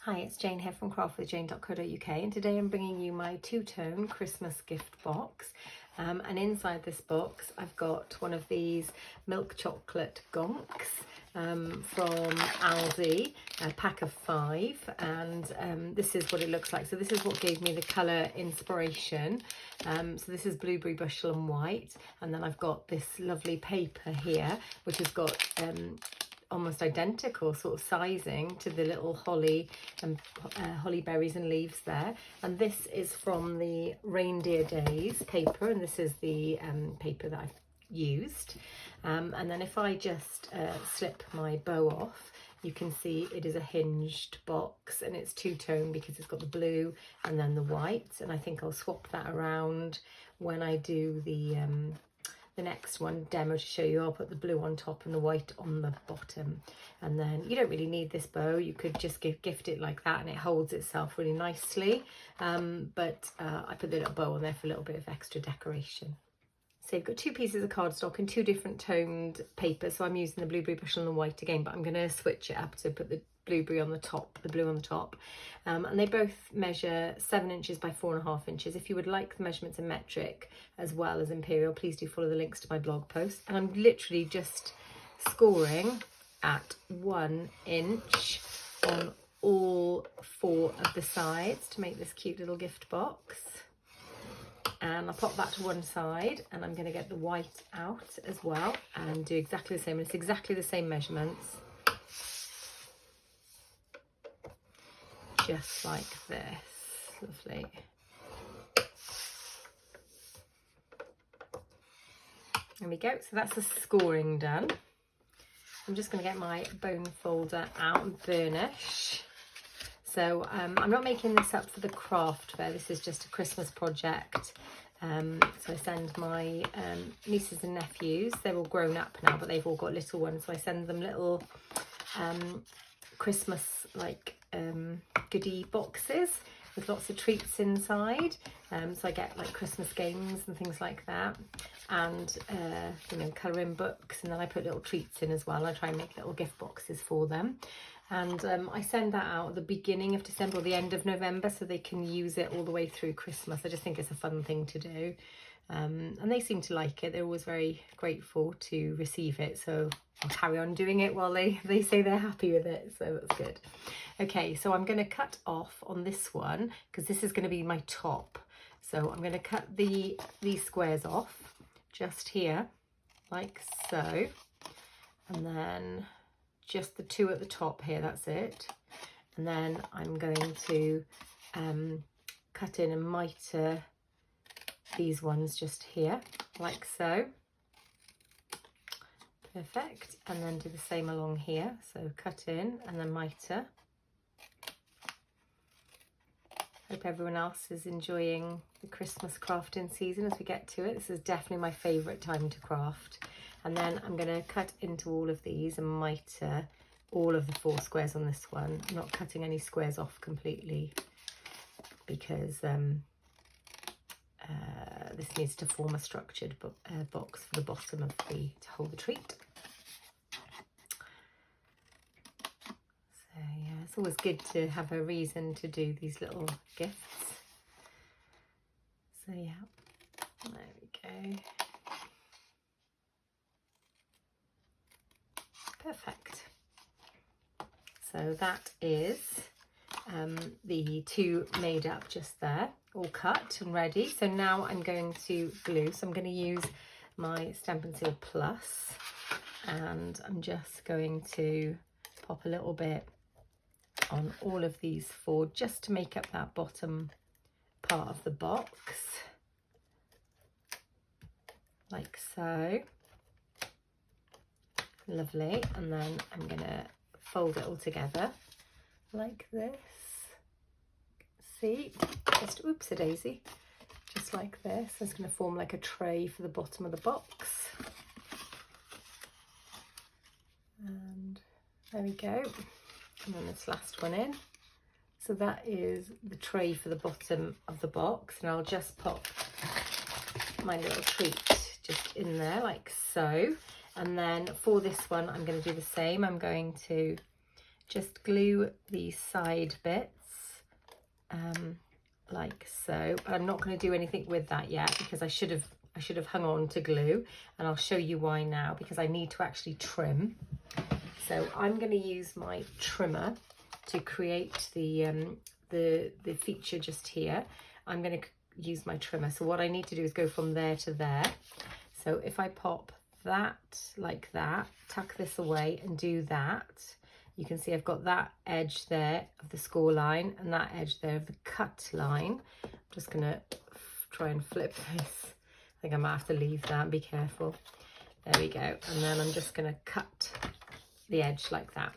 Hi, it's Jane here from craftwithjane.co.uk, and today I'm bringing you my two-tone Christmas gift box. And inside this box I've got one of these milk chocolate gonks from Aldi, a pack of 5, and this is what it looks like. So this is what gave me the colour inspiration. So this is blueberry bushel and white, and then I've got this lovely paper here which has got almost identical sort of sizing to the little holly and holly berries and leaves there. And this is from the Reindeer Days paper, and this is the paper that I've used. And then if I just slip my bow off, you can see it is a hinged box, and it's two-tone because it's got the blue and then the white. And I think I'll swap that around when I do the next one demo to show you. I'll put the blue on top and the white on the bottom, and then you don't really need this bow. You could just gift it like that and it holds itself really nicely, but I put the little bow on there for a little bit of extra decoration. So you've got 2 pieces of cardstock and 2 different toned papers. So I'm using the blueberry bushel and the white again, but I'm going to switch it up to put the blueberry on the top, the blue on the top. And they both measure 7 inches by 4.5 inches. If you would like the measurements in metric as well as imperial, please do follow the links to my blog post. And I'm literally just scoring at 1 inch on all 4 of the sides to make this cute little gift box. And I'll pop that to one side, and I'm going to get the white out as well and do exactly the same. It's exactly the same measurements, just like this. Lovely. There we go. So that's the scoring done. I'm just going to get my bone folder out and burnish. So I'm not making this up for the craft fair. This is just a Christmas project. So I send my nieces and nephews. They're all grown up now, but they've all got little ones. So I send them little Christmas goodie boxes with lots of treats inside. So I get like Christmas games and things like that, and colouring books, and then I put little treats in as well. I try and make little gift boxes for them. And I send that out at the beginning of December or the end of November so they can use it all the way through Christmas. I just think it's a fun thing to do. And they seem to like it. They're always very grateful to receive it. So I'll carry on doing it while they say they're happy with it. So that's good. Okay, so I'm going to cut off on this one because this is going to be my top. So I'm going to cut these squares off just here, like so. And then just the 2 at the top here, that's it. And then I'm going to cut in and mitre these ones just here, like so. Perfect. And then do the same along here. So cut in and then mitre. Hope everyone else is enjoying the Christmas crafting season as we get to it. This is definitely my favourite time to craft. And then I'm going to cut into all of these and mitre all of the 4 squares on this one. I'm not cutting any squares off completely because this needs to form a structured box for the bottom of to hold the treat. So yeah, it's always good to have a reason to do these little gifts. So yeah, there we go. Perfect. So that is the 2 made up just there, all cut and ready. So now I'm going to glue. So I'm going to use my Stampin' Seal Plus, and I'm just going to pop a little bit on all of these 4 just to make up that bottom part of the box, like so. Lovely. And then I'm going to fold it all together like this. See, just oops a daisy, just like this. It's going to form like a tray for the bottom of the box. And there we go. And then this last one in. So that is the tray for the bottom of the box, and I'll just pop my little treat just in there like so. And then for this one I'm going to do the same. I'm going to just glue these side bits like so. But I'm not going to do anything with that yet because I should have hung on to glue, and I'll show you why now, because I need to actually trim. So I'm going to use my trimmer to create the feature just here. I'm going to use my trimmer. So what I need to do is go from there to there. So if I pop that like that, tuck this away and do that, you can see I've got that edge there of the score line and that edge there of the cut line. I'm just going to try and flip this. I think I might have to leave that and be careful. There we go. And then I'm just going to cut the edge like that,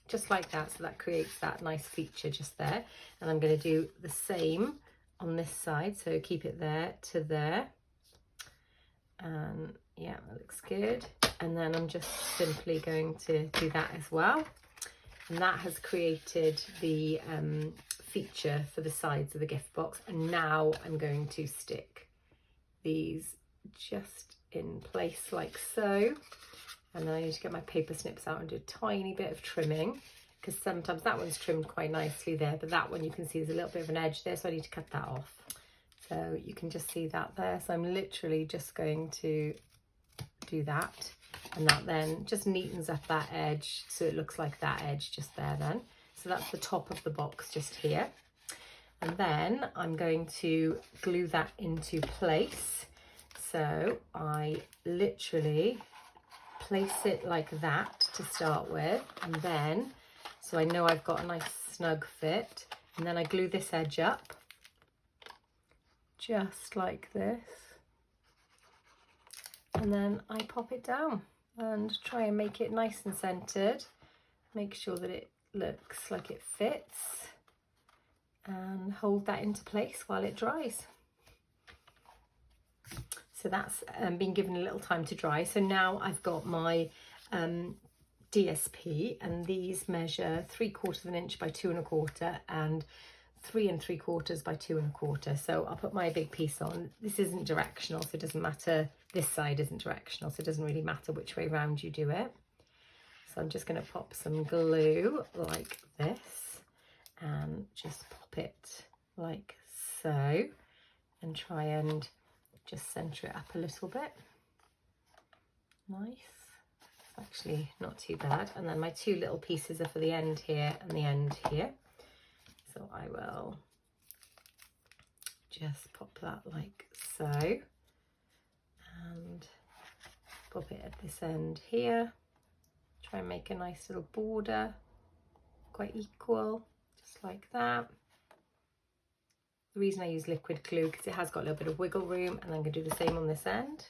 just like that. So that creates that nice feature just there. And I'm going to do the same on this side. So keep it there to there. And yeah, that looks good. And then I'm just simply going to do that as well. And that has created the feature for the sides of the gift box. And now I'm going to stick these just in place like so. And then I need to get my paper snips out and do a tiny bit of trimming, because sometimes that one's trimmed quite nicely there, but that one you can see there's a little bit of an edge there, so I need to cut that off. So you can just see that there. So I'm literally just going to do that, and that then just neatens up that edge so it looks like that edge just there then. So that's the top of the box just here. And then I'm going to glue that into place. So I literally place it like that to start with, and then, so I know I've got a nice snug fit, and then I glue this edge up just like this, and then I pop it down and try and make it nice and centered, make sure that it looks like it fits, and hold that into place while it dries. So that's been given a little time to dry. So now I've got my DSP, and these measure 3/4 inch by 2 1/4 and 3 3/4 by 2 1/4. So I'll put my big piece on. This isn't directional, so it doesn't matter. This side isn't directional, so it doesn't really matter which way around you do it. So I'm just going to pop some glue like this and just pop it like so, and try and just center it up a little bit. Nice. It's actually not too bad. And then my two little pieces are for the end here and the end here. So I will just pop that like so, and pop it at this end here. Try and make a nice little border, quite equal, just like that. The reason I use liquid glue because it has got a little bit of wiggle room, and I'm going to do the same on this end.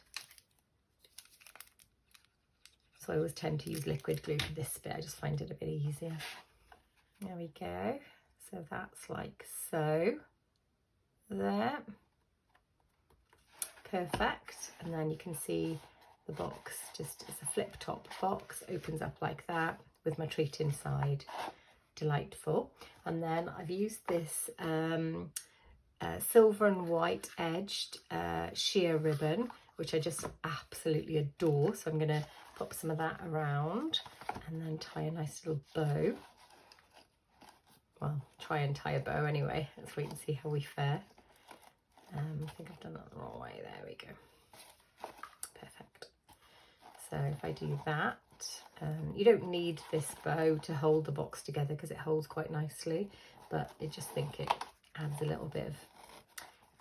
So I always tend to use liquid glue for this bit. I just find it a bit easier. There we go. So that's like so. There. Perfect. And then you can see the box, just as a flip top box, opens up like that with my treat inside. Delightful. And then I've used this silver and white edged sheer ribbon, which I just absolutely adore. So I'm going to pop some of that around and then tie a nice little bow. Well, try and tie a bow anyway. Let's wait and see how we fare. I think I've done that the wrong way. There we go. Perfect. So if I do that, you don't need this bow to hold the box together because it holds quite nicely, but I just think it adds a little bit of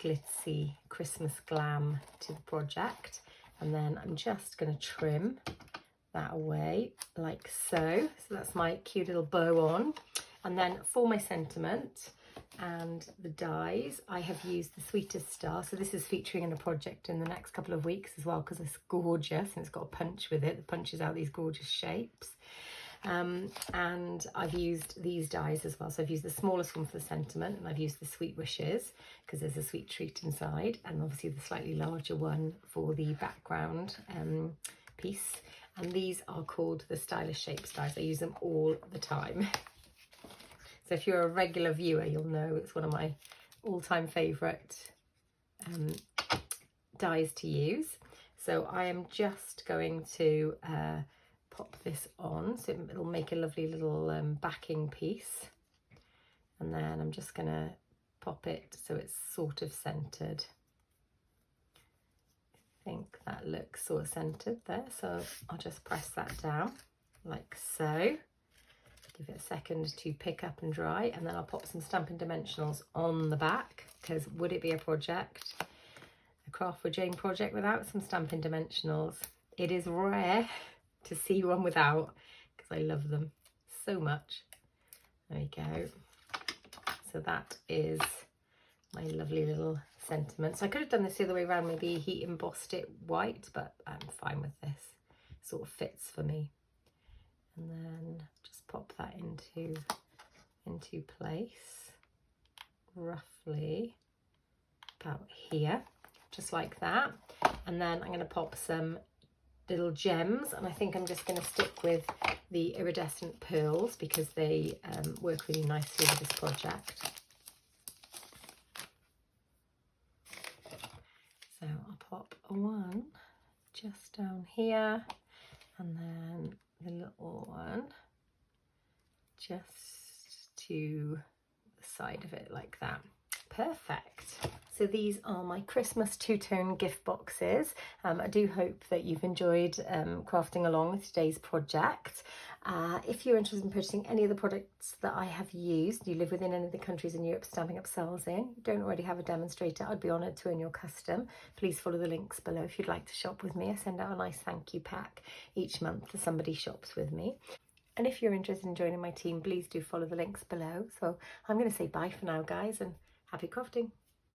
glitzy Christmas glam to the project. And then I'm just going to trim that away like so. So that's my cute little bow on. And then for my sentiment and the dies, I have used the Sweetest Star. So this is featuring in a project in the next couple of weeks as well, because it's gorgeous and it's got a punch with it that punches out these gorgeous shapes. And I've used these dies as well. So I've used the smallest one for the sentiment, and I've used the Sweet Wishes because there's a sweet treat inside, and obviously the slightly larger one for the background piece. And these are called the Stylish Shapes dies. I use them all the time. So if you're a regular viewer, you'll know it's one of my all-time favourite dies to use. So I am just going to pop this on, so it'll make a lovely little backing piece. And then I'm just going to pop it so it's sort of centered. I think that looks sort of centered there, so I'll just press that down like so. Give it a second to pick up and dry, and then I'll pop some Stampin' Dimensionals on the back, because would it be a project, a Craft with Jayne project, without some Stampin' Dimensionals? It is rare to see one without, because I love them so much. There we go. So that is my lovely little sentiment. So I could have done this the other way around, maybe heat embossed it white, but I'm fine with this. Sort of fits for me. And then just pop that into place, roughly about here, just like that. And then I'm going to pop some little gems, and I think I'm just going to stick with the iridescent pearls because they work really nicely with this project. So I'll pop one just down here, and then the little one just to the side of it like that. Perfect. So these are my Christmas two-tone gift boxes. I do hope that you've enjoyed crafting along with today's project. If you're interested in purchasing any of the products that I have used, you live within any of the countries in Europe Stampin' Up sells in, you don't already have a demonstrator, I'd be honoured to earn your custom. Please follow the links below if you'd like to shop with me. I send out a nice thank you pack each month to somebody shops with me. And if you're interested in joining my team, please do follow the links below. So I'm going to say bye for now, guys, and happy crafting.